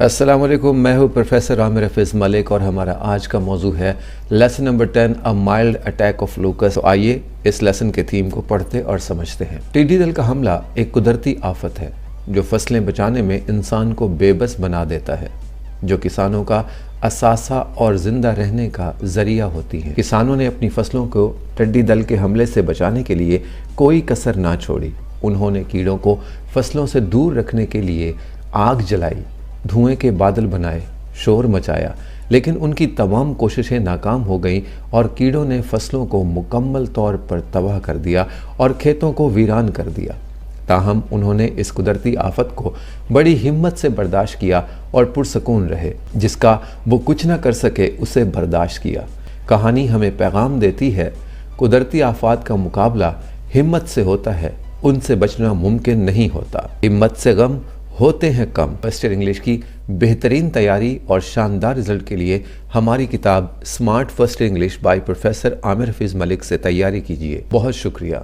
السلام علیکم، میں ہوں پروفیسر عامر حفیظ ملک اور ہمارا آج کا موضوع ہے lesson number 10 A mild attack of locust۔ تو آئیے اس لیسن کے تھیم کو پڑھتے اور سمجھتے ہیں۔ ٹڈی دل کا حملہ ایک قدرتی آفت ہے جو فصلیں بچانے میں انسان کو بے بس بنا دیتا ہے، جو کسانوں کا اثاثہ اور زندہ رہنے کا ذریعہ ہوتی ہے۔ کسانوں نے اپنی فصلوں کو ٹڈی دل کے حملے سے بچانے کے لیے کوئی کسر نہ چھوڑی۔ انہوں نے کیڑوں کو فصلوں سے دور رکھنے کے لیے آگ جلائی، دھوئیں کے بادل بنائے، شور مچایا، لیکن ان کی تمام کوششیں ناکام ہو گئیں اور کیڑوں نے فصلوں کو مکمل طور پر تباہ کر دیا اور کھیتوں کو ویران کر دیا۔ تاہم انہوں نے اس قدرتی آفت کو بڑی ہمت سے برداشت کیا اور پرسکون رہے۔ جس کا وہ کچھ نہ کر سکے اسے برداشت کیا۔ کہانی ہمیں پیغام دیتی ہے، قدرتی آفات کا مقابلہ ہمت سے ہوتا ہے، ان سے بچنا ممکن نہیں ہوتا۔ ہمت سے غم ہوتے ہیں کم۔ فرسٹ ایئر انگلش کی بہترین تیاری اور شاندار رزلٹ کے لیے ہماری کتاب smart first year English by professor Aamir Hafeez Malik سے تیاری کیجیے۔ بہت شکریہ۔